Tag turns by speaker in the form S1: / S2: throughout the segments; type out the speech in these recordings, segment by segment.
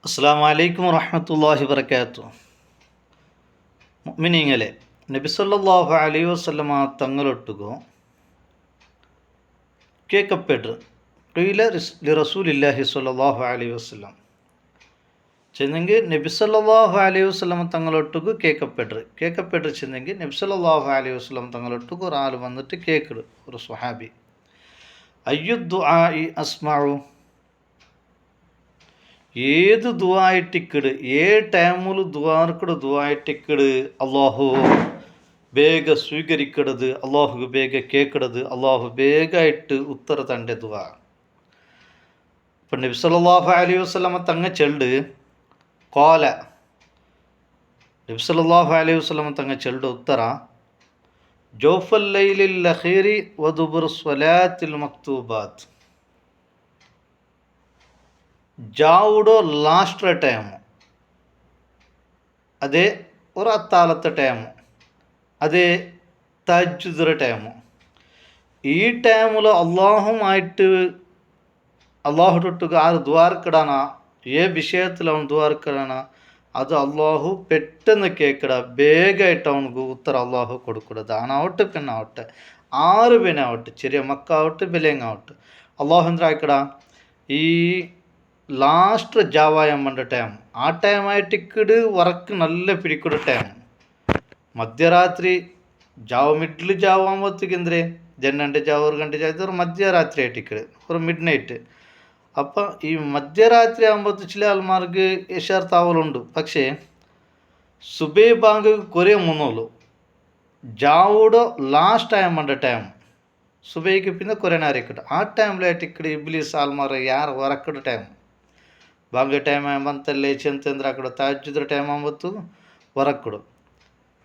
S1: അസ്സാം വലൈക്കും വറഹമത്തല്ലാഹി വബർക്കാത്തു. മുഅ്മിനീങ്ങളെ, നബി സല്ലല്ലാഹു അലൈഹി വസല്ലമ തങ്ങളൊട്ടുകോ കേൾക്കപ്പെട്ടു ഖീല റസൂലില്ലാഹി സ്വല്ലല്ലാഹു അലൈഹി വസല്ലം ചെന്നെങ്കിൽ നബി സല്ലല്ലാഹു അലൈഹി വസല്ലമ തങ്ങളൊട്ടുകു കേൾക്കപ്പെട്ടു ചെന്നെങ്കിൽ നബി സല്ലല്ലാഹു അലൈഹി വസല്ലം തങ്ങളൊട്ടുകു ഒരാൾ വന്നിട്ട് കേൾക്കട്, ഒരു സ്വഹാബി, അയ്യു ദുആഇ അസ്മഉ, ഏത് ദുആയിട്ടിക്കട്, ടൈമിൽ ದುಆರ್ಕಡು ದುಆയിട്ടിക്കട് അള്ളാഹു ಬೇಗ ಸ್ವೀಕರಿക്കടത്, അള്ളാഹു ಬೇಗ കേൾക്കടത്, അള്ളാഹു ಬೇಗಾയിട്ട് ഉത്തര തൻ്റെ ദുആ. ഇപ്പം നബി സല്ലല്ലാഹു അലൈഹി വസല്ലമ തങ്ങ ചെല്ല് കോല, നബി സല്ലല്ലാഹു അലൈഹി വസല്ലമ തങ്ങ ചെല്ല് ഉത്തര, ജോഫൽ ലൈലിൽ അഖീരി വദുബുർ സ്വലാത്തിൽ മക്തൂബാത്ത്, ജാവുടോ ലാസ്റ്റ് ടൈമು, ಅದೇ ഒരു അത്താലത്തെ ടൈമು, അದೇ തഹജ്ജുദിൻ്റെ ടൈമു. ഈ ടൈമിൽ അള്ളാഹുട്ടൊട്ടുക ആര് ദ്വാർക്കിടാന, വിഷയത്തിൽ അവൻ ദ്വാർക്കിടാന, അത് അള്ളാഹു പെട്ടെന്ന് കേൾക്കട, ಬೇಗമായിട്ട് അവനക്ക് ഉത്തര അള്ളാഹു കൊടുക്കട. ആണാവട്ടെ പെണ്ണാവട്ടെ, ആറ് പേനാവട്ടെ, ചെറിയ മക്കാവട്ടെ ബെലേങ്ങാവട്ടെ, അള്ളാഹു എന്താക്കട ഈ ലാസ്റ്റ് ജാവായമ്മൻ്റെ ടൈം, ആ ടൈമായിട്ടിക്കട് വറക്ക് നല്ല പിടിക്കൊരു ടൈം. ಮಧ್ಯರಾತ್ರಿ ಮಿಡ್ಲ್ ಜಾವ ಆಂಬತ್ತಿಗೆ ಅಂದರೆ ಜನ್ನಂಟೆ ಜಾವ 1 ಗಂಟೆ ಜಾವ ಇದ್ರೆ ಮಧ್ಯರಾತ್ರಿ ಆಯ್ತಿಕ್ಕಡೆ ഒരു മിഡ് നൈറ്റ്. അപ്പം ഈ മധ്യരാത്രി ആകുമ്പോൾ ചില ആൾമാർക്ക് യശാർത്താവലുണ്ട്. പക്ഷേ സുബേ ബാങ്ക് കുറേ മുന്നോളൂ, ജാവോട് ലാസ്റ്റ് ആയമ്മൻ്റെ ടൈം, സുബൈക്ക് പിന്നെ കുറേ നേരം ആ ಟೈಮ್ಲಾಯ್ತಿಕ್ಕಡೆ ಇಬ್ಲೀಸ್ ಆಲ್ಮಾರ ಯಾರು ಹೊರಕಡೆ ಟೈಮ್, ಬಾಂಗೆ ಟೈಮ್ ಬಂತಲ್ಲೇ ಚೆಂತಂದ್ರೆ ಅಕಡೆ ತಾಜ್ಜುದ್ರ ಟೈಮ್ ಆಂಬತ್ತು ಹೊರಕ್ಕಡು.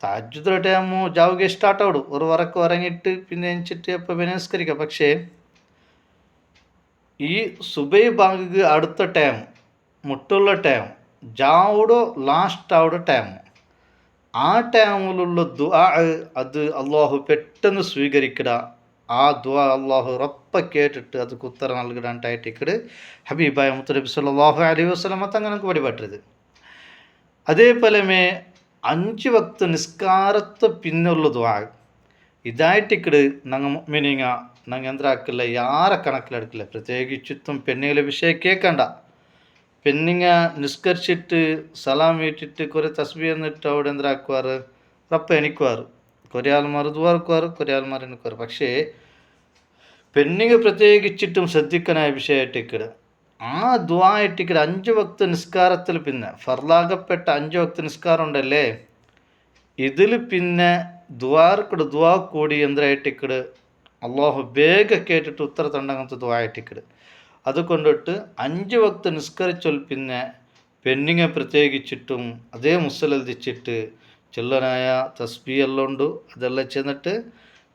S1: താജ്ജുദിൻ്റെ ടൈമു ജാവുക സ്റ്റാർട്ട് ആവിടും, ഒരു വറക്ക് ഉറങ്ങിയിട്ട് പിന്നെ എണിച്ചിട്ട് അപ്പോൾ വിനസ്കരിക്കാം. പക്ഷേ ഈ സുബൈ ബാങ്കിക്ക് അടുത്ത ടൈം, മുട്ടുള്ള ടൈം, ജാവുടോ ലാസ്റ്റ് ആവുടെ ടൈം, ആ ടൈമിലുള്ള ദുആ അത് അള്ളാഹു പെട്ടെന്ന് സ്വീകരിക്കട. ആ ദുആ അള്ളാഹു ഉറപ്പ കേട്ടിട്ട് ಅದಕ್ಕೆ ഉത്തര നൽകിടാനായിട്ടിക്കട് ഹബീബായ മുത്തനബി സല്ലല്ലാഹു അലൈഹി വസല്ലമ തങ്ങൾക്ക് വഴിപെട്ടത്. അതേപോലെ 5 വക്ത് നിസ്കാരത്തെ പിന്നുള്ള ദുആ ഇതായിട്ടിക്കട് ഞങ്ങൾ മുഅ്മിനീങ്ങ ഞങ്ങൾ എന്താക്കില്ല, ಯಾರ കണക്കിലെടുക്കില്ല. പ്രത്യേകിച്ചിട്ടും പെണ്ണുങ്ങളെ വിഷയം കേൾക്കണ്ട. പെണ്ണുങ്ങ നിസ്കരിച്ചിട്ട് സലാം വീട്ടിട്ട് കുറേ തസ്ബീഹ് എന്നിട്ട് അവിടെ എന്താക്കുവാറ്, റപ്പ എണിക്കുവാറ്. കുറേ ആൾമാർ ദുആർക്കുവാറ്, കുറേ ആൾമാർ എണിക്കുവാറ്. പക്ഷേ പെണ്ണുങ്ങ പ്രത്യേകിച്ചിട്ടും ശ്രദ്ധിക്കാനായ വിഷയമായിട്ടിക്കട് ആ ദുആയിട്ടിക്കട് 5 വക്ത് നിസ്കാരത്തിൽ പിന്നെ ഫർലാകപ്പെട്ട 5 വക്ത് നിസ്കാരം ഉണ്ടല്ലേ, ഇതിൽ പിന്നെ ദ്വാർക്കട് ദുആ കൂടി എന്തായിട്ടിക്കട് അള്ളാഹു ಬೇಗ കേട്ടിട്ട് ഉത്തര തണ്ടങ്ങനത്തെ ദുആയിട്ടിക്കട്. അതുകൊണ്ടിട്ട് 5 വക്ത് നിസ്കരിച്ചാൽ പിന്നെ പെണ്ണുങ്ങ പ്രത്യേകിച്ചിട്ടും അതേ മുസ്സലതിച്ചിട്ട് ചെല്ലനായ തസ്ബീഹ് എല്ലാം ഉണ്ട്, അതെല്ലാം ചെന്നിട്ട്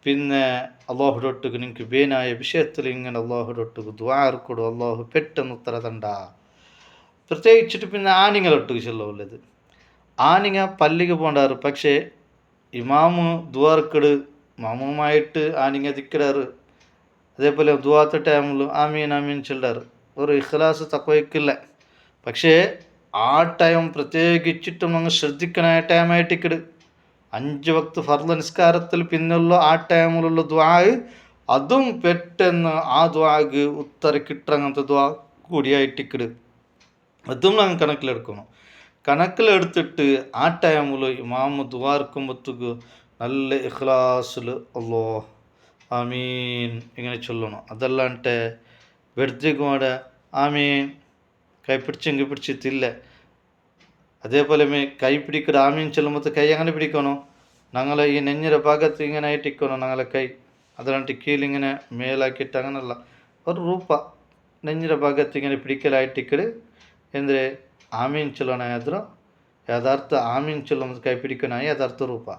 S1: പിന്നെ അള്ളാഹുടൊട്ടുക്ക് നിങ്ങൾക്ക് ಬೇನಾയ വിഷയത്തിൽ ഇങ്ങനെ അള്ളാഹുടൊട്ടുക്ക് ദുആ ഇറക്കൊടു, അള്ളാഹു പെട്ടെന്ന് ഉത്തര തണ്ട. പ്രത്യേകിച്ചിട്ട് പിന്നെ ആണിങ്ങളൊട്ടുക്ക് ചെല്ലുള്ളത്, ആണിങ്ങ പള്ളിക്ക് പോണ്ടാറ്. പക്ഷേ ഇമാമ് ദുആർക്കട് മാമുമായിട്ട് ആണിങ്ങ ദിക്കടാറ്. അതേപോലെ ദുആത്ത ടൈമിൽ ആമീൻ ആമീൻ ചെല്ലാറ്, ഒരു ഇഖ്ലാസ് തക്വയ്ക്കില്ല. പക്ഷേ ആ ടൈം പ്രത്യേകിച്ചിട്ടും അങ്ങ് ശ്രദ്ധിക്കണായ ടൈമായിട്ടിക്കട് 5 വക്ത് ഫർള് നിസ്കാരത്തിൽ പിന്നുള്ള ആ ടൈമിലുള്ള ദുആ അതും പെട്ടെന്ന് ആ ദുആക്ക് ഉത്തര കിട്ടങ്ങനത്തെ ദുആ കൂടിയായിട്ടിക്കട്. അതും ഞങ്ങൾ കണക്കിലെടുക്കണം. കണക്കിലെടുത്തിട്ട് ആ ടൈമിൽ ഇമാമ് ദുആർക്കുമ്പോഴത്തേക്ക് നല്ല ഇഖ്ലാസിൽ അല്ലാഹ് ആമീൻ ഇങ്ങനെ ചൊല്ലണം. അതല്ലാണ്ട് വെറുതെ ആമീൻ കൈ പിടിച്ചെങ്കിൽ പിടിച്ചിട്ടില്ല. അതേപോലെ കൈ പിടിക്കട ആമീൻ ചെല്ലുമ്പോൾ കൈ അങ്ങനെ പിടിക്കണോ, ഞങ്ങൾ ഈ നെഞ്ഞിര ഭാഗത്ത് ഇങ്ങനെ ആയിട്ടിരിക്കണം ഞങ്ങളെ കൈ, അതല്ലാണ്ട് കീഴിലിങ്ങനെ മേലാക്കിയിട്ട് അങ്ങനെയല്ല, ഒരു ರೂಪ നെഞ്ഞിര ഭാഗത്ത് ഇങ്ങനെ പിടിക്കലായിട്ടിക്കട് ಎಂದರೆ ಆಮೀನ್ ಚಲೋನಾಯಾದ್ರು യഥാർത്ഥ ആമീൻ ചൊല്ലുമ്പോൾ കൈ പിടിക്കണ യഥാർത്ഥ ರೂಪ.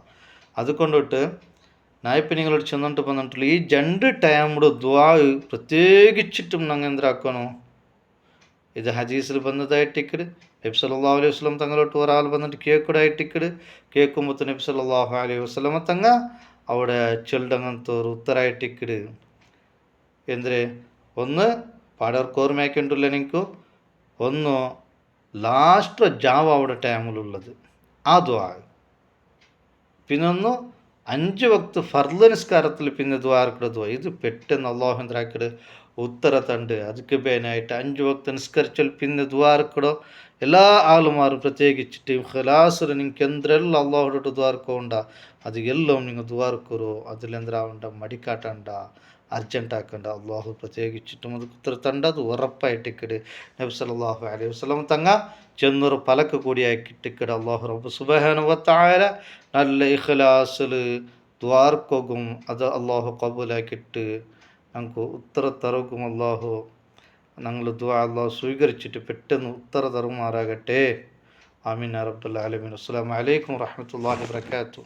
S1: അതുകൊണ്ടിട്ട് നായിപ്പം നിങ്ങളോട് ചെന്നിട്ട് വന്നിട്ടുള്ള ഈ 2 ടൈമുടെ ദുആ പ്രത്യേകിച്ചിട്ടും ഞങ്ങൾ എന്താക്കണോ, ഇത് ഹദീസിൽ വന്നതായിട്ടിക്കട് നബി സല്ലല്ലാഹു അലൈഹി വസല്ലം തങ്ങളോട്ട് ഒരാൾ വന്നിട്ട് കേൾക്കടായിട്ടിക്കട്, കേൾക്കുമ്പോൾ നബി സല്ലല്ലാഹു അലൈഹി വസല്ലം തങ്ങ അവിടെ ചെല്ലങ്ങനത്തെ ഒരു ഉത്തരായിട്ടിക്കട്. ಎಂದರೆ ഒന്ന് പാടവർക്ക് ഓർമ്മയാക്കിയിട്ടുള്ള എനിക്ക്, ഒന്ന് ലാസ്റ്റ് ജാവയുടെ ടൈമിലുള്ളത് ആ ദുആ. പിന്നൊന്ന് 5 വക്ത് ഫർള് നിസ്കാരത്തിൽ പിന്നെ ദ്വാരക്കുടെ ദ്വാ. ഇത് പെട്ടെന്ന് അള്ളാഹു എന്താക്കിയത് ഉത്തര തണ്ട്. ಅದಕ್ಕೆ ಬೇನಾയിട്ട് 5 വക്ത് നിസ്കരിച്ചാൽ പിന്നെ ദ്വാരക്കുടോ എല്ലാ ആളുമാരും പ്രത്യേകിച്ചിട്ട് ഖലാസിൽ നിങ്ങൾക്ക് എന്തെല്ലാം അള്ളാഹുടെ ദ്വാരക്കുണ്ട അത് എല്ലാം നിങ്ങൾ ദ്വാരക്കുറോ അതിലെന്തരാവണ്ട മടിക്കാട്ടണ്ട അർജൻറ്റ് ആക്കണ്ട. അള്ളാഹു പ്രത്യേകിച്ചിട്ടും അത് ഉത്തര തണ്ട്. അത് ഉറപ്പായിട്ടിക്കട് നബി സല്ലല്ലാഹു അലൈഹി വസല്ലം തങ്ങ ചെന്നൊരു പലക്ക് കൂടിയാക്കിട്ടിക്കട് അള്ളാഹു റബ്ബ് സുബ്ഹാനഹു വ തആല നല്ല ഇഖ്ലാസിൽ ദ്വാർക്കൊകും അത് അള്ളാഹു കബൂലാക്കിയിട്ട് ഞങ്ങൾക്ക് ഉത്തര തറുകും. അള്ളാഹു ഞങ്ങൾ ദുആ അള്ളാഹു സ്വീകരിച്ചിട്ട് പെട്ടെന്ന് ഉത്തര തറുമാറാകട്ടെ. ആമീൻ യാ റബ്ബൽ ആലമീൻ. അസ്സലാമു അലൈക്കും വറഹ്മത്തുള്ളാഹി വബറകാതുഹു.